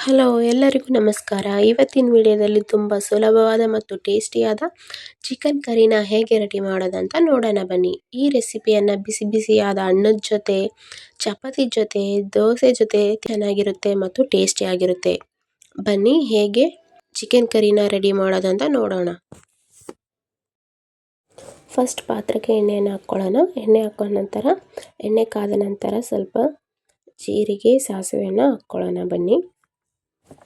Hello ಎಲ್ಲರಿಗೂ ನಮಸ್ಕಾರ. ಇವತ್ತಿನ ವಿಡಿಯೋದಲ್ಲಿ ತುಂಬ ಸುಲಭವಾದ ಮತ್ತು ಟೇಸ್ಟಿಯಾದ ಚಿಕನ್ ಕರಿನ ಹೇಗೆ ರೆಡಿ ಮಾಡೋದಂತ ನೋಡೋಣ ಬನ್ನಿ. ಈ ರೆಸಿಪಿಯನ್ನು ಬಿಸಿ ಬಿಸಿಯಾದ ಅನ್ನದ ಜೊತೆ, ಚಪಾತಿ ಜೊತೆ, ದೋಸೆ ಜೊತೆ ಚೆನ್ನಾಗಿರುತ್ತೆ ಮತ್ತು ಟೇಸ್ಟಿಯಾಗಿರುತ್ತೆ. ಬನ್ನಿ ಹೇಗೆ ಚಿಕನ್ ಕರಿನ ರೆಡಿ ಮಾಡೋದಂತ ನೋಡೋಣ. ಫಸ್ಟ್ ಪಾತ್ರಕ್ಕೆ ಎಣ್ಣೆಯನ್ನು ಹಾಕ್ಕೊಳ್ಳೋಣ. ಎಣ್ಣೆ ಹಾಕೊಂಡ ನಂತರ ಎಣ್ಣೆ ಕಾದ ನಂತರ ಸ್ವಲ್ಪ ಜೀರಿಗೆ ಸಾಸಿವೆಯನ್ನು ಹಾಕ್ಕೊಳ್ಳೋಣ ಬನ್ನಿ.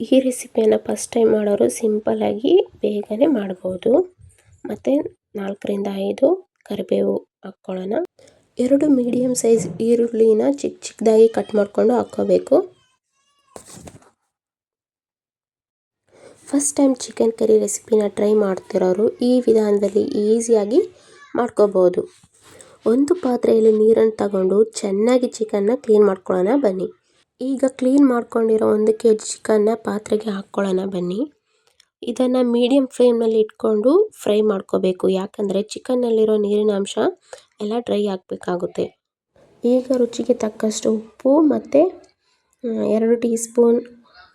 ಈ ರೆಸಿಪಿಯನ್ನು ಫಸ್ಟ್ ಟೈಮ್ ಮಾಡೋರು ಸಿಂಪಲ್ಲಾಗಿ ಬೇಗನೆ ಮಾಡ್ಬೋದು. ಮತ್ತು 4ರಿಂದ 5 ಕರಿಬೇವು ಹಾಕ್ಕೊಳ್ಳೋಣ. 2 ಮೀಡಿಯಮ್ ಸೈಜ್ ಈರುಳ್ಳಿನ ಚಿಕ್ಕದಾಗಿ ಕಟ್ ಮಾಡಿಕೊಂಡು ಹಾಕ್ಕೋಬೇಕು. ಫಸ್ಟ್ ಟೈಮ್ ಚಿಕನ್ ಕರಿ ರೆಸಿಪಿನ ಟ್ರೈ ಮಾಡ್ತಿರೋರು ಈ ವಿಧಾನದಲ್ಲಿ ಈಸಿಯಾಗಿ ಮಾಡ್ಕೋಬೋದು. ಒಂದು ಪಾತ್ರೆಯಲ್ಲಿ ನೀರನ್ನು ತಗೊಂಡು ಚೆನ್ನಾಗಿ ಚಿಕನ್ನ ಕ್ಲೀನ್ ಮಾಡ್ಕೊಳ್ಳೋಣ ಬನ್ನಿ. ಈಗ ಕ್ಲೀನ್ ಮಾಡ್ಕೊಂಡಿರೋ 1 kg ಚಿಕನ್ನ ಪಾತ್ರೆಗೆ ಹಾಕ್ಕೊಳ್ಳೋಣ ಬನ್ನಿ. ಇದನ್ನು ಮೀಡಿಯಮ್ ಫ್ಲೇಮ್ನಲ್ಲಿ ಇಟ್ಕೊಂಡು ಫ್ರೈ ಮಾಡ್ಕೋಬೇಕು, ಯಾಕಂದರೆ ಚಿಕನ್ನಲ್ಲಿರೋ ನೀರಿನ ಅಂಶ ಎಲ್ಲ ಡ್ರೈ ಆಗಬೇಕಾಗುತ್ತೆ. ಈಗ ರುಚಿಗೆ ತಕ್ಕಷ್ಟು ಉಪ್ಪು ಮತ್ತು 2 ಟೀ ಸ್ಪೂನ್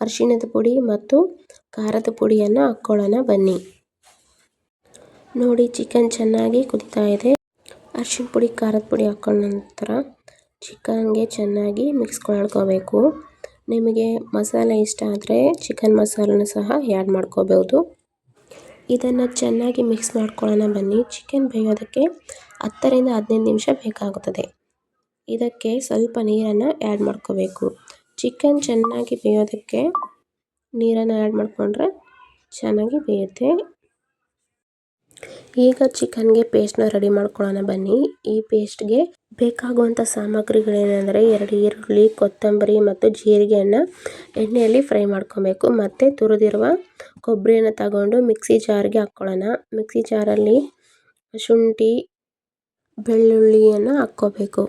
ಅರಿಶಿಣದ ಪುಡಿ ಮತ್ತು ಖಾರದ ಪುಡಿಯನ್ನು ಹಾಕ್ಕೊಳ್ಳೋಣ ಬನ್ನಿ. ನೋಡಿ, ಚಿಕನ್ ಚೆನ್ನಾಗಿ ಕುದೀತಾ ಇದೆ. ಅರಿಶಿಣ ಪುಡಿ ಖಾರದ ಪುಡಿ ಹಾಕ್ಕೊಂಡ ನಂತರ ಚಿಕನ್ಗೆ ಚೆನ್ನಾಗಿ ಮಿಕ್ಸ್ ಮಾಡ್ಕೋಬೇಕು. ನಿಮಗೆ ಮಸಾಲೆ ಇಷ್ಟ ಆದರೆ ಚಿಕನ್ ಮಸಾಲನ ಸಹ ಆ್ಯಡ್ ಮಾಡ್ಕೋಬೋದು. ಇದನ್ನು ಚೆನ್ನಾಗಿ ಮಿಕ್ಸ್ ಮಾಡ್ಕೊಳ್ಳೋಣ ಬನ್ನಿ. ಚಿಕನ್ ಬೇಯೋದಕ್ಕೆ 10ರಿಂದ 15 ನಿಮಿಷ ಬೇಕಾಗುತ್ತದೆ. ಇದಕ್ಕೆ ಸ್ವಲ್ಪ ನೀರನ್ನು ಆ್ಯಡ್ ಮಾಡ್ಕೋಬೇಕು. ಚಿಕನ್ ಚೆನ್ನಾಗಿ ಬೇಯೋದಕ್ಕೆ ನೀರನ್ನು ಆ್ಯಡ್ ಮಾಡಿಕೊಂಡ್ರೆ ಚೆನ್ನಾಗಿ ಬೇಯುತ್ತೆ. ಈಗ ಚಿಕನ್ಗೆ ಪೇಸ್ಟ್ನ ರೆಡಿ ಮಾಡ್ಕೊಳ್ಳೋಣ ಬನ್ನಿ. ಈ ಪೇಸ್ಟ್ಗೆ ಬೇಕಾಗುವಂಥ ಸಾಮಗ್ರಿಗಳೇನೆಂದರೆ 2 ಈರುಳ್ಳಿ, ಕೊತ್ತಂಬರಿ ಮತ್ತು ಜೀರಿಗೆಯನ್ನು ಎಣ್ಣೆಯಲ್ಲಿ ಫ್ರೈ ಮಾಡ್ಕೊಬೇಕು. ಮತ್ತು ತುರಿದಿರುವ ಕೊಬ್ಬರಿಯನ್ನು ತಗೊಂಡು ಮಿಕ್ಸಿ ಜಾರ್ಗೆ ಹಾಕ್ಕೊಳ್ಳೋಣ. ಮಿಕ್ಸಿ ಜಾರಲ್ಲಿ ಶುಂಠಿ, ಬೆಳ್ಳುಳ್ಳಿಯನ್ನು ಹಾಕ್ಕೋಬೇಕು.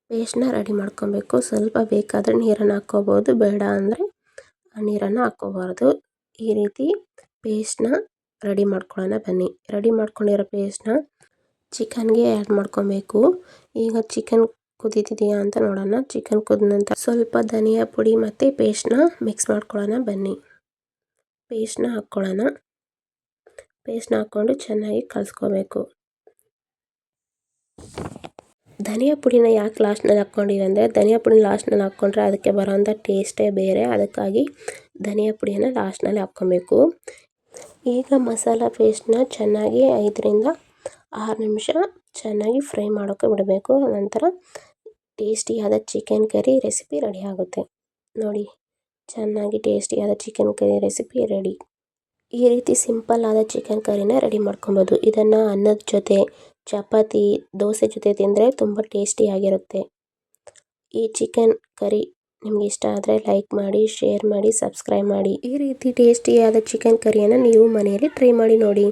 ಪೇಸ್ಟ್ನ ರೆಡಿ ಮಾಡ್ಕೊಬೇಕು. ಸ್ವಲ್ಪ ಬೇಕಾದರೆ ನೀರನ್ನು ಹಾಕ್ಕೋಬೋದು, ಬೇಡ ಅಂದರೆ ನೀರನ್ನು ಹಾಕ್ಕೋಬಾರ್ದು. ಈ ರೀತಿ ಪೇಸ್ಟ್ನ ರೆಡಿ ಮಾಡ್ಕೊಳ್ಳೋಣ ಬನ್ನಿ. ರೆಡಿ ಮಾಡ್ಕೊಂಡಿರೋ ಪೇಸ್ಟ್ನ ಚಿಕನ್ಗೆ ಆ್ಯಡ್ ಮಾಡ್ಕೊಬೇಕು. ಈಗ ಚಿಕನ್ ಕುದೀತಿದೆಯಾ ಅಂತ ನೋಡೋಣ. ಚಿಕನ್ ಕುದ ನಂತರ ಸ್ವಲ್ಪ ಧನಿಯಾ ಪುಡಿ ಮತ್ತು ಪೇಸ್ಟ್ನ ಮಿಕ್ಸ್ ಮಾಡ್ಕೊಳ್ಳೋಣ ಬನ್ನಿ. ಪೇಸ್ಟ್ನ ಹಾಕ್ಕೊಳ್ಳೋಣ. ಪೇಸ್ಟ್ನ ಹಾಕ್ಕೊಂಡು ಚೆನ್ನಾಗಿ ಕಲಿಸ್ಕೋಬೇಕು. ಧನಿಯಾ ಪುಡಿನ ಯಾಕೆ ಲಾಸ್ಟ್ನಲ್ಲಿ ಹಾಕ್ಕೊಂಡಿವಿ ಅಂದರೆ, ಧನಿಯಾ ಪುಡಿನ ಲಾಸ್ಟ್ನಲ್ಲಿ ಹಾಕ್ಕೊಂಡ್ರೆ ಅದಕ್ಕೆ ಬರೋವಂಥ ಟೇಸ್ಟೇ ಬೇರೆ. ಅದಕ್ಕಾಗಿ ಧನಿಯಾ ಪುಡಿಯನ್ನು ಲಾಸ್ಟ್ನಲ್ಲಿ ಹಾಕ್ಕೊಬೇಕು. ಈಗ ಮಸಾಲ ಪೇಸ್ಟ್ನ ಚೆನ್ನಾಗಿ 5ರಿಂದ 6 ನಿಮಿಷ ಚೆನ್ನಾಗಿ ಫ್ರೈ ಮಾಡೋಕ್ಕೆ ಬಿಡಬೇಕು. ನಂತರ ಟೇಸ್ಟಿಯಾದ ಚಿಕನ್ ಕರಿ ರೆಸಿಪಿ ರೆಡಿ ಆಗುತ್ತೆ. ನೋಡಿ, ಚೆನ್ನಾಗಿ ಟೇಸ್ಟಿಯಾದ ಚಿಕನ್ ಕರಿ ರೆಸಿಪಿ ರೆಡಿ. ಈ ರೀತಿ ಸಿಂಪಲ್ ಆದ ಚಿಕನ್ ಕರಿನ ರೆಡಿ ಮಾಡ್ಕೊಬೋದು. ಇದನ್ನು ಅನ್ನದ ಜೊತೆ, ಚಪಾತಿ, ದೋಸೆ ಜೊತೆ ತಿಂದರೆ ತುಂಬ ಟೇಸ್ಟಿಯಾಗಿರುತ್ತೆ. ಈ ಚಿಕನ್ ಕರಿ ನಿಮ್ಗೆ ಇಷ್ಟ ಆದರೆ ಲೈಕ್ ಮಾಡಿ, ಶೇರ್ ಮಾಡಿ, ಸಬ್ಸ್ಕ್ರೈಬ್ ಮಾಡಿ. ಈ ರೀತಿ ಟೇಸ್ಟಿಯಾದ ಚಿಕನ್ ಕರಿಯನ್ನು ನೀವು ಮನೆಯಲ್ಲಿ ಟ್ರೈ ಮಾಡಿ ನೋಡಿ.